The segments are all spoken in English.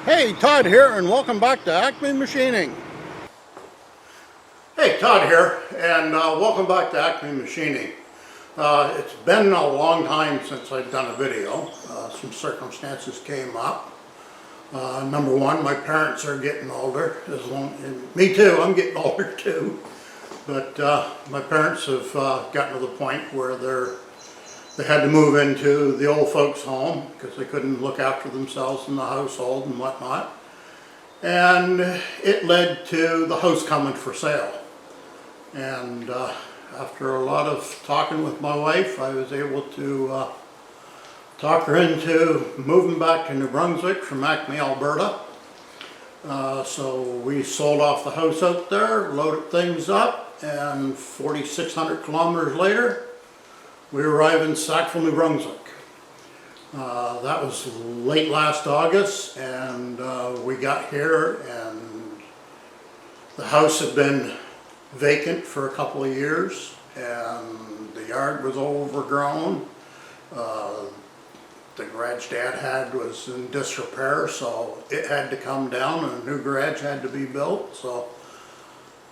Hey, Todd here, and welcome back to Acme Machining. Hey, Todd here, and welcome back to Acme Machining. It's been a long time since I've done a video. Some circumstances came up. Number one, my parents are getting older. And me too, I'm getting older too. But my parents have gotten to the point where they had to move into the old folks' home because they couldn't look after themselves in the household and whatnot. And it led to the house coming for sale. And after a lot of talking with my wife, I was able to talk her into moving back to New Brunswick from Acme, Alberta. So we sold off the house out there, loaded things up, and 4,600 kilometers later, we arrive in Sackville, New Brunswick. That was late last August, and we got here, and the house had been vacant for a couple of years, and the yard was overgrown. The garage Dad had was in disrepair, so it had to come down, and a new garage had to be built. So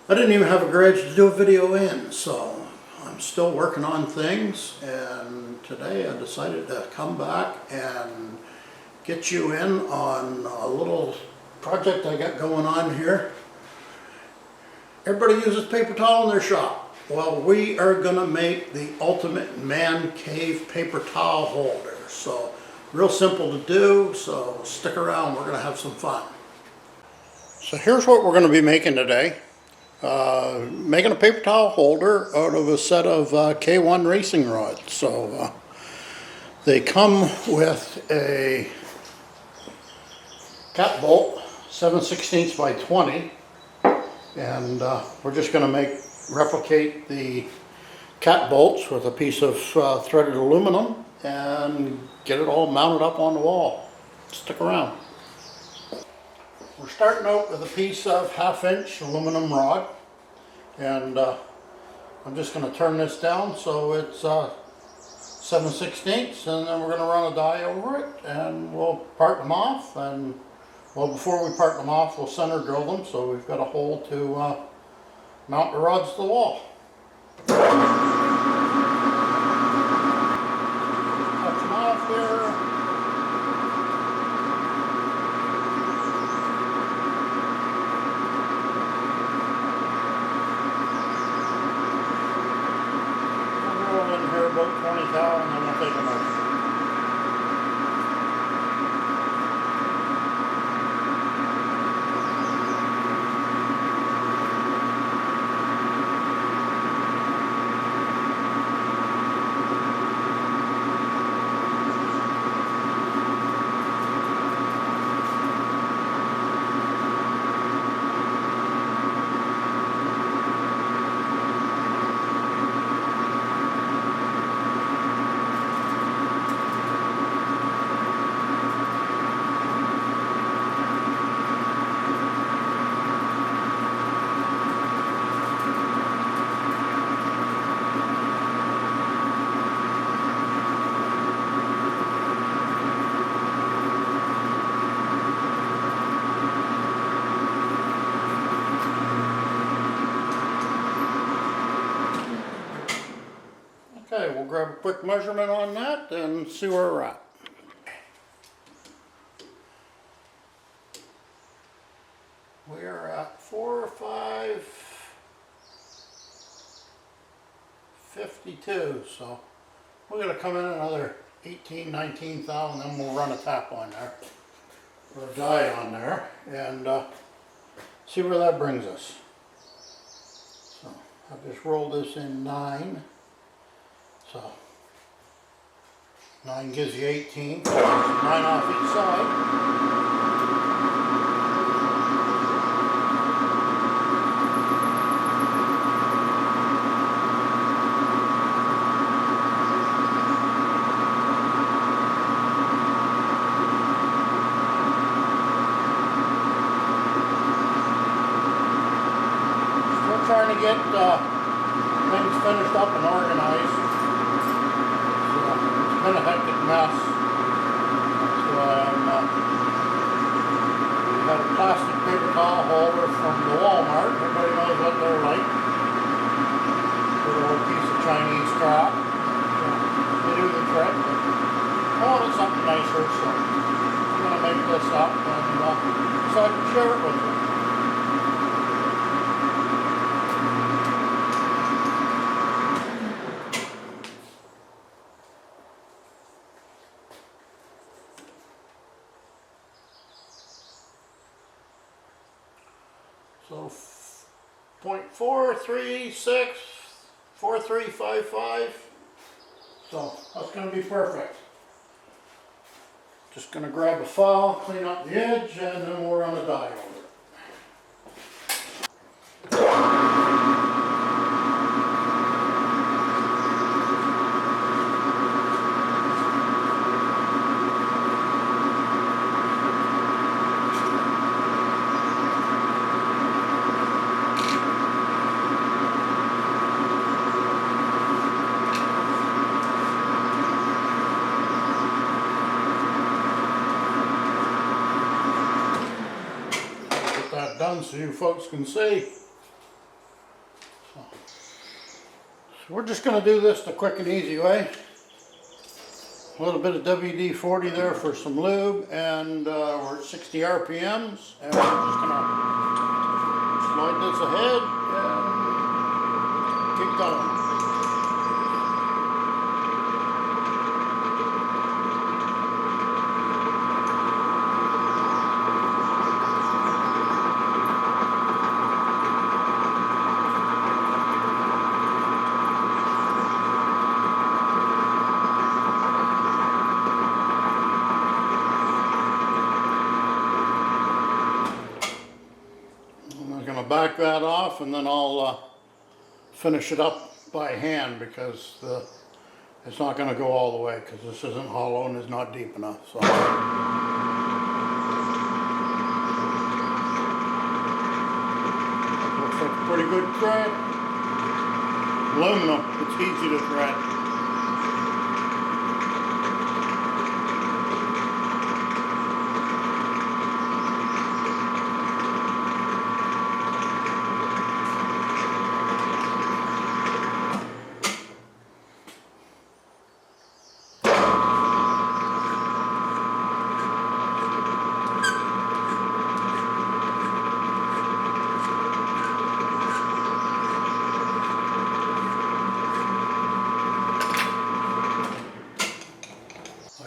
I didn't even have a garage to do a video in, so I'm still working on things, and today I decided to come back and get you in on a little project I got going on here. Everybody uses paper towel in their shop. Well, we are going to make the ultimate Mancave paper towel holder. So real simple to do, so stick around, we're going to have some fun. So here's what we're going to be making today. Making a paper towel holder out of a set of K1 racing rods. So they come with a cat bolt, 7/16 by 20, and we're just going to replicate the cat bolts with a piece of threaded aluminum and get it all mounted up on the wall. Stick around. We're starting out with a piece of 1/2-inch aluminum rod, and I'm just going to turn this down so it's 7/16, and then we're going to run a die over it, and we'll part them off. And well, before we part them off, we'll center drill them so we've got a hole to mount the rods to the wall. Touch them off there. About 20 thou, and then we'll take them out. Okay, we'll grab a quick measurement on that and see where we're at. We are at 4,552, so we're going to come in another 18, 19 thou, and then we'll run a tap on there, or a die on there, and see where that brings us. So I'll just roll this in 9. So 9 gives you 18, 9 off each side. Still trying to get things finished up and organized. It's been a hectic mess. So I'm plastic paper towel holder from the Walmart. Everybody knows what they're like. Good old piece of Chinese crap. They do the trick. I wanted something nicer, so I'm going to make this up and decided to share it with you. So 0.436, 4355. So that's going to be perfect. Just going to grab a file, clean up the edge, and then we'll run a die over it. Done so you folks can see. So we're just going to do this the quick and easy way. A little bit of WD-40 there for some lube, and we're at 60 RPMs, and we're just going to slide this ahead and keep going. Back that off, and then I'll finish it up by hand, because it's not going to go all the way, because this isn't hollow and is not deep enough. So looks like a pretty good thread. Aluminum, it's easy to thread.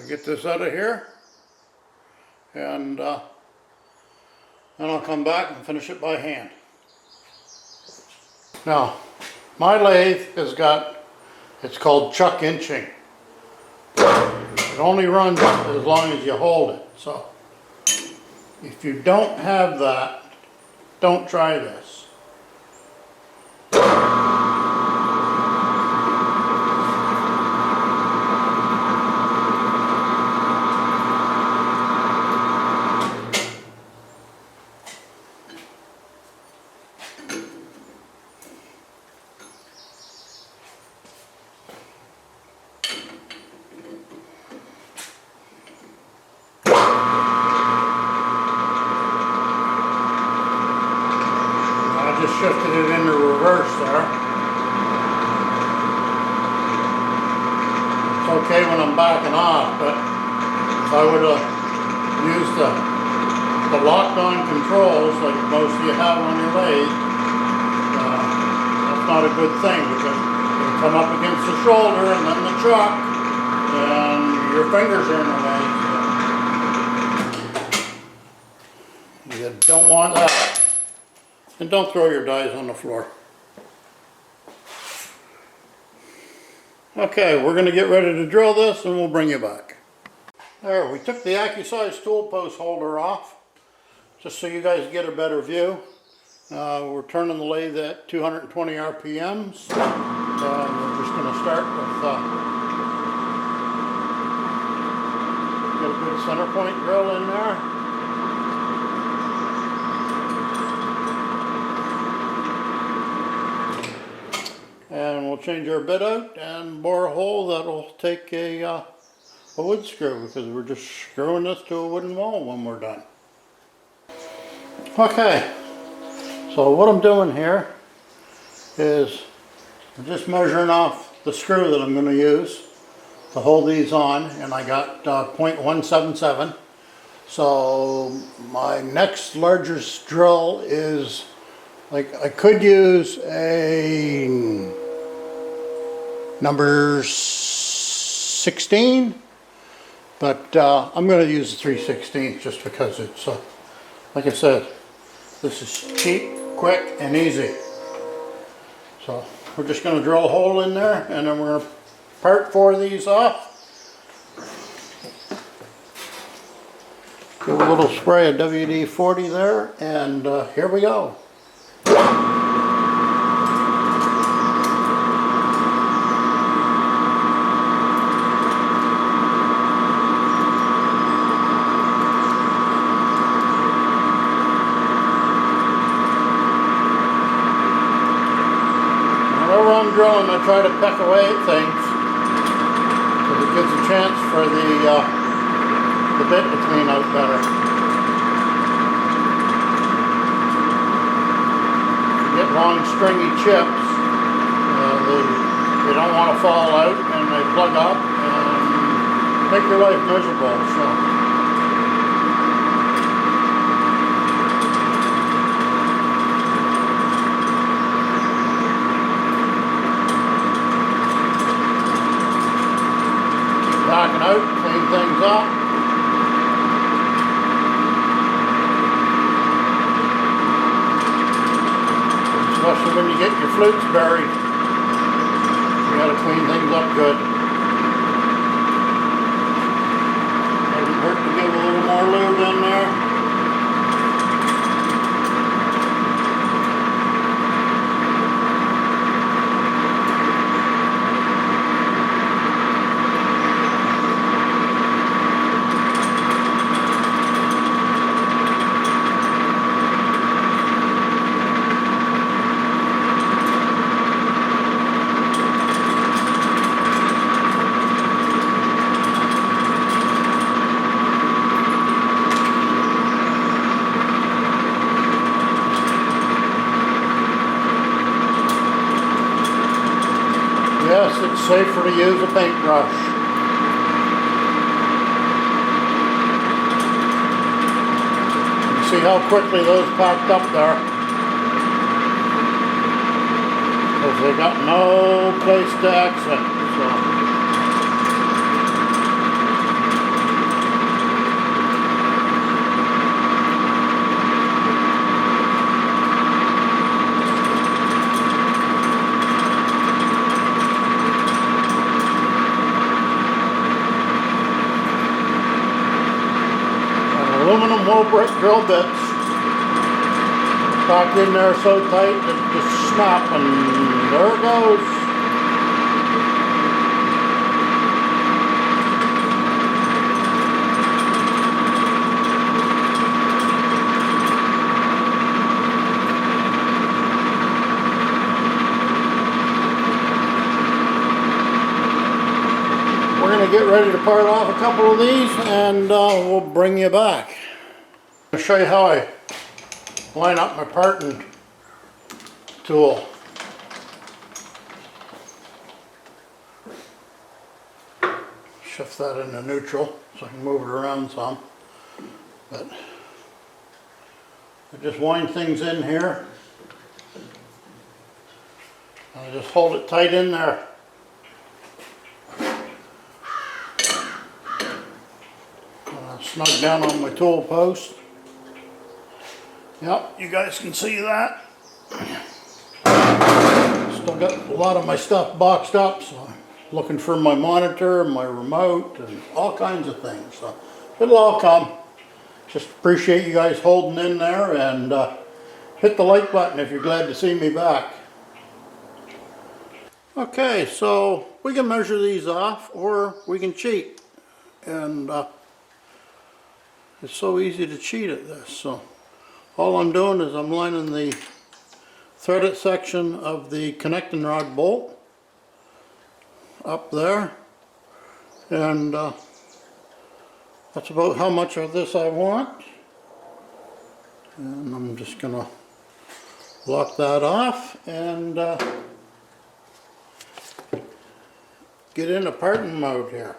Get this out of here, and then I'll come back and finish it by hand. Now, my lathe has got, it's called chuck inching. It only runs as long as you hold it. So if you don't have that, don't try this. Just shifted it into reverse there. It's okay when I'm backing off, but if I would have used the locked-on controls like most of you have on your lathe, that's not a good thing, because it'll come up against the shoulder and then the chuck, and your fingers are in the way. You don't want that. And don't throw your dies on the floor. Okay, we're going to get ready to drill this, and we'll bring you back. There, we took the AccuSize tool post holder off, just so you guys get a better view. We're turning the lathe at 220 RPMs. We're just going to start with get a good center point drill in there. And we'll change our bit out and bore a hole that'll take a wood screw, because we're just screwing this to a wooden wall when we're done. Okay, so what I'm doing here is I'm just measuring off the screw that I'm going to use to hold these on, and I got 0.177. So my next largest drill is, like, I could use a number 16, but I'm going to use the 3/16 just because it's, like I said, this is cheap, quick, and easy. So we're just going to drill a hole in there, and then we're going to part 4 of these off. Give a little spray of WD-40 there, and here we go. Whenever I'm drilling, I try to peck away at things, because it gives a chance for the bit to clean out better. You get long stringy chips, they don't want to fall out, and they plug up and make your life miserable. So backing out, clean things up. Especially when you get your flutes buried, you gotta clean things up good. Doesn't hurt to give a little more lube in there. Yes, it's safer to use a paintbrush. You see how quickly those packed up there? Because they got no place to exit. So. Aluminum whole brick drill bits packed in there so tight that it just snap, and there it goes. We're going to get ready to part off a couple of these, and we'll bring you back. I'll show you how I line up my parting tool. Shift that into neutral so I can move it around some. But I just wind things in here. I just hold it tight in there. Snug down on my tool post. Yep, you guys can see that. Still got a lot of my stuff boxed up, so I'm looking for my monitor, my remote, and all kinds of things. So it'll all come. Just appreciate you guys holding in there, and hit the like button if you're glad to see me back. Okay, so we can measure these off, or we can cheat. And it's so easy to cheat at this. So all I'm doing is I'm lining the threaded section of the connecting rod bolt up there, and that's about how much of this I want. And I'm just gonna lock that off and get into parting mode here.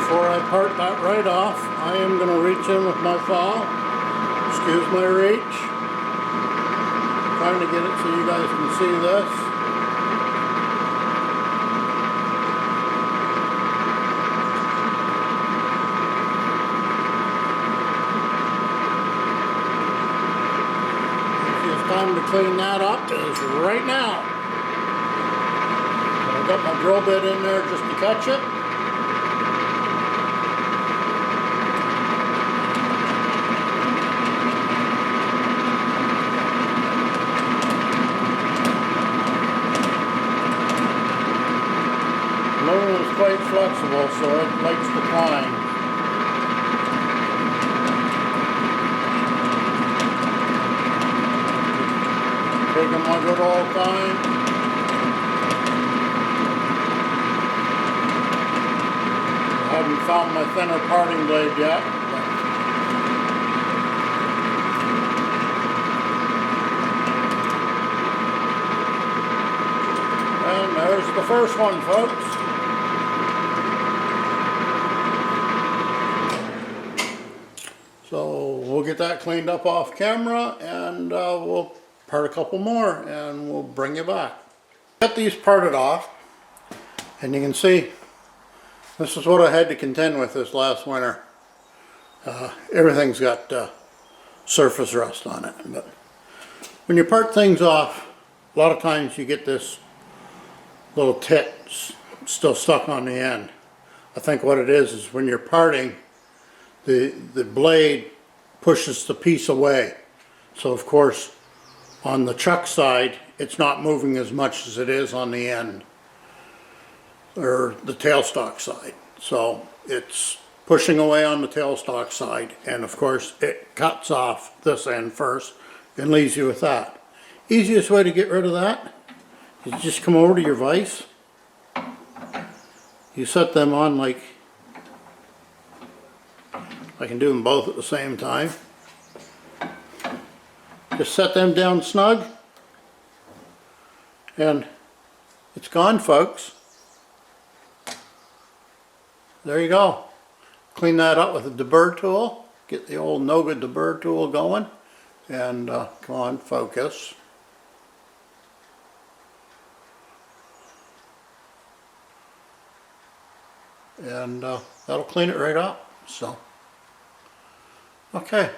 Before I part that right off, I am going to reach in with my file. Excuse my reach. Trying to get it so you guys can see this. Easiest time to clean that up is right now. I got my drill bit in there just to catch it. Is quite flexible, so it likes to climb. Taking my good old time. I haven't found my thinner parting blade yet. And there's the first one, folks. So we'll get that cleaned up off camera and we'll part a couple more and we'll bring you back. Get these parted off and you can see this is what I had to contend with this last winter. Everything's got surface rust on it, but when you part things off, a lot of times you get this little tit still stuck on the end. I think what it is when you're parting, the blade pushes the piece away. So of course on the chuck side it's not moving as much as it is on the end or the tailstock side. So it's pushing away on the tailstock side, and of course it cuts off this end first and leaves you with that. Easiest way to get rid of that is just come over to your vise. You set them on like I can do them both at the same time. Just set them down snug and it's gone, folks. There you go. Clean that up with a deburr tool. Get the old Noga deburr tool going and come on, focus. And that'll clean it right up. So. Okay,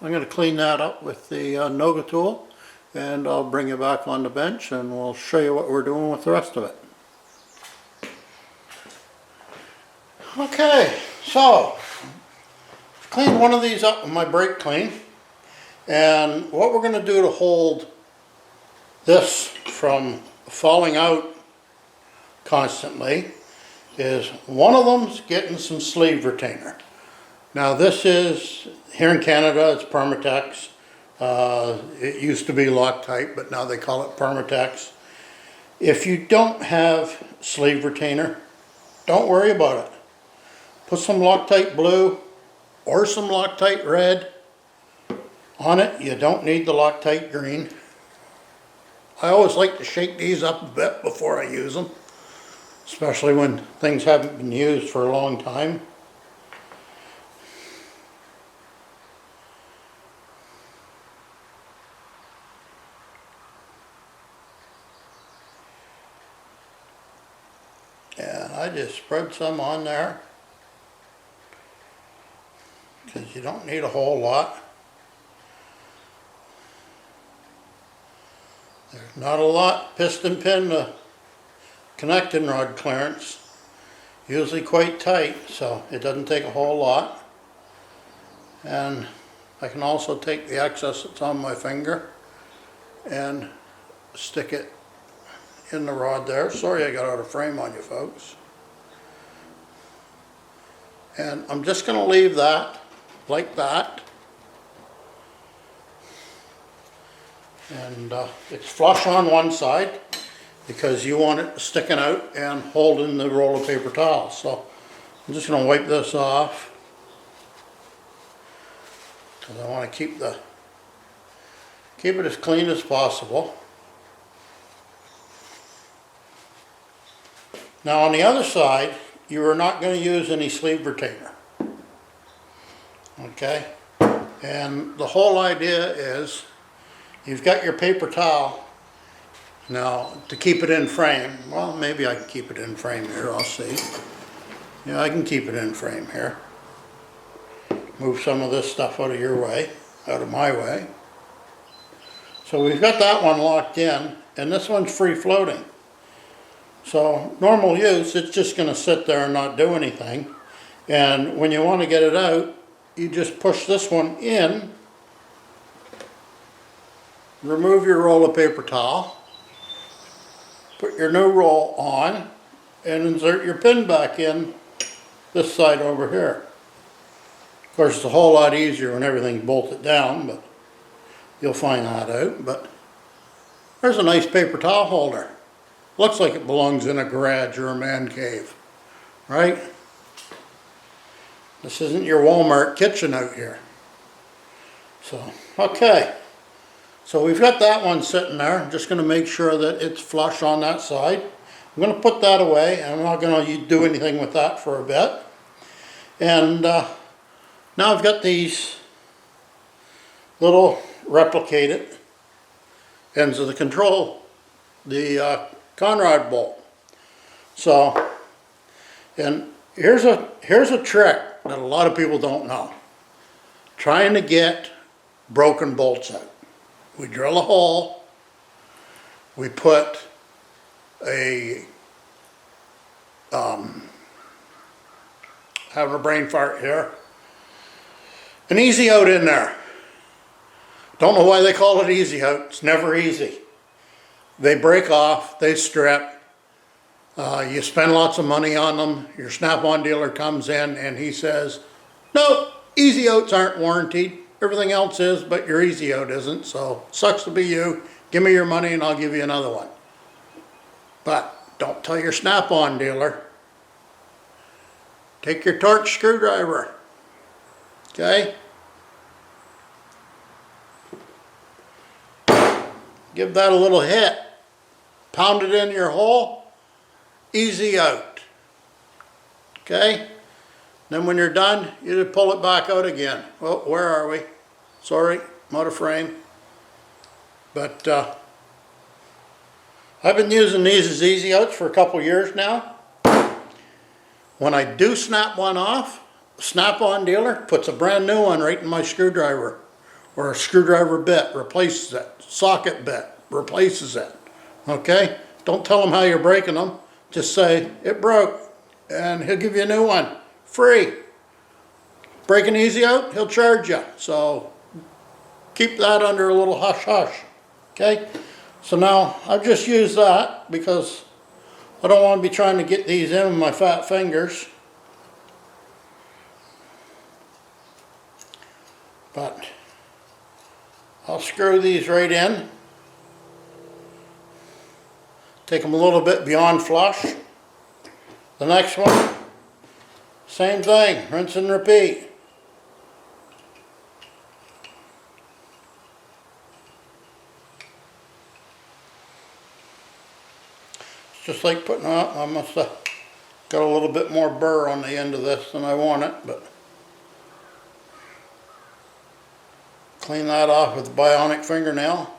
I'm going to clean that up with the Noga tool and I'll bring you back on the bench and we'll show you what we're doing with the rest of it. Okay, so clean one of these up with my brake clean, and what we're going to do to hold this from falling out constantly is one of them's getting some sleeve retainer. Now this is, here in Canada it's Permatex. It used to be Loctite, but now they call it Permatex. If you don't have sleeve retainer, don't worry about it. Put some Loctite blue or some Loctite red on it. You don't need the Loctite green. I always like to shake these up a bit before I use them, especially when things haven't been used for a long time. And I just spread some on there because you don't need a whole lot. There's not a lot piston pin to connecting rod clearance. Usually quite tight, so it doesn't take a whole lot. And I can also take the excess that's on my finger and stick it in the rod there. Sorry I got out of frame on you folks. And I'm just going to leave that like that. And it's flush on one side because you want it sticking out and holding the roll of paper towel. So I'm just going to wipe this off because I want to keep it as clean as possible. Now on the other side, you are not going to use any sleeve retainer. Okay? And the whole idea is you've got your paper towel now to keep it in frame. Well, maybe I can keep it in frame here, I'll see. Yeah, I can keep it in frame here. Move some of this stuff out of your way, out of my way. So we've got that one locked in, and this one's free floating. So normal use, it's just going to sit there and not do anything. And when you want to get it out, you just push this one in, remove your roll of paper towel, put your new roll on, and insert your pin back in this side over here. Of course, it's a whole lot easier when everything's bolted down, but you'll find that out. But there's a nice paper towel holder. Looks like it belongs in a garage or a man cave, right? This isn't your Walmart kitchen out here. So, okay. So we've got that one sitting there. I'm just going to make sure that it's flush on that side. I'm going to put that away, and I'm not going to do anything with that for a bit. And now I've got these little replicated ends of the control, the Conrod bolt. So, and here's a trick that a lot of people don't know. Trying to get broken bolts out. We drill a hole, we put a, having a brain fart here, an easy out in there. Don't know why they call it easy out, it's never easy. They break off, they strip, you spend lots of money on them, your Snap-on dealer comes in and he says, no, easy outs aren't warranted, everything else is, but your easy out isn't, so sucks to be you, give me your money and I'll give you another one. But don't tell your Snap-on dealer. Take your torch screwdriver, okay? Give that a little hit. Pound it in your hole, easy out. Okay? Then when you're done, you just pull it back out again. Oh, where are we? Sorry, I'm out of frame. But I've been using these as easy outs for a couple years now. When I do snap one off, Snap-on dealer puts a brand new one right in my screwdriver, or a screwdriver bit, replaces it, socket bit, replaces it. Okay? Don't tell him how you're breaking them. Just say, it broke, and he'll give you a new one, free. Break an easy out, he'll charge you. So keep that under a little hush hush. Okay? So now I've just used that because I don't want to be trying to get these in with my fat fingers. But I'll screw these right in. Take them a little bit beyond flush. The next one, same thing, rinse and repeat. It's just like putting out, I must have got a little bit more burr on the end of this than I want it, but clean that off with a bionic fingernail.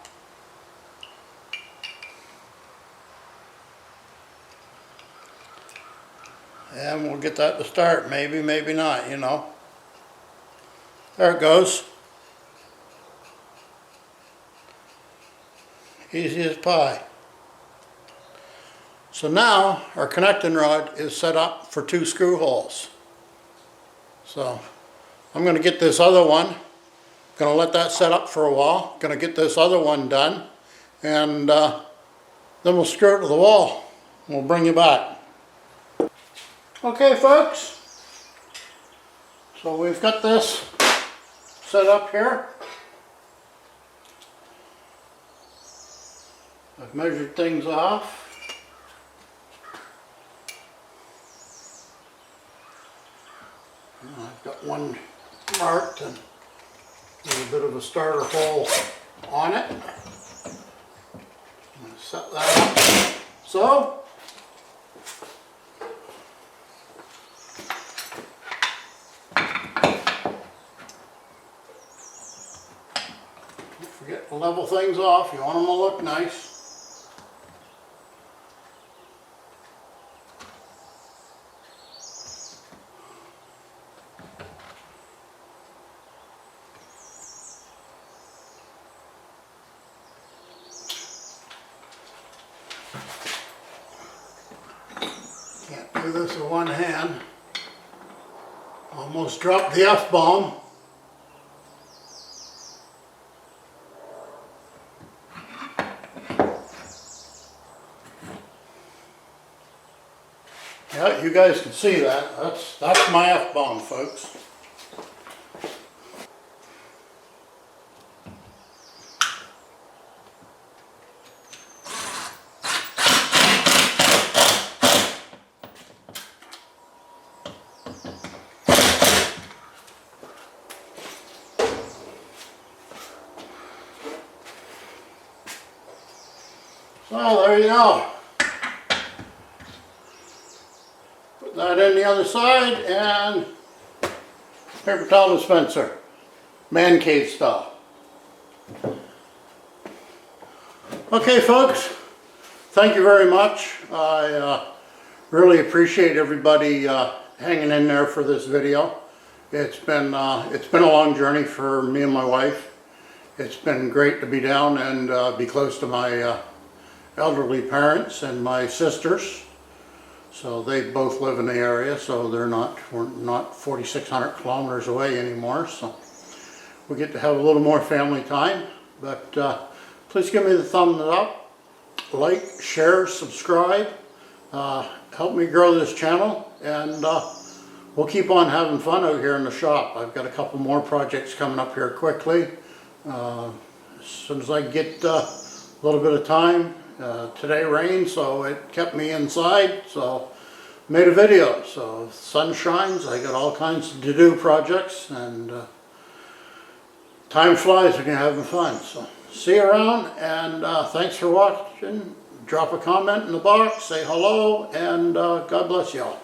And we'll get that to start, maybe, maybe not, you know. There it goes. Easy as pie. So now our connecting rod is set up for 2 screw holes. So I'm going to get this other one, going to let that set up for a while, going to get this other one done, and then we'll screw it to the wall. We'll bring you back. Okay folks, So we've got this set up here. I've measured things off. I've got one marked and a little bit of a starter hole on it. I'm going to set that up. So, don't forget to level things off. You want them to look nice. Can't do this with one hand. Almost dropped the F-bomb. Yeah, you guys can see that. That's my F-bomb, folks. So there you go. Put that in the other side and paper towel dispenser. Mancave style. Okay folks, thank you very much. I really appreciate everybody hanging in there for this video. It's been a long journey for me and my wife. It's been great to be down and be close to my elderly parents and my sisters. So they both live in the area, so we're not 4,600 kilometers away anymore. So we get to have a little more family time. But please give me the thumbs up, like, share, subscribe. Help me grow this channel, and we'll keep on having fun out here in the shop. I've got a couple more projects coming up here quickly. As soon as I get a little bit of time. Today rained, so it kept me inside, so made a video. So if the sun shines, I got all kinds of to-do projects, and time flies when you're having fun. So see you around, and thanks for watching. Drop a comment in the box, say hello, and God bless y'all.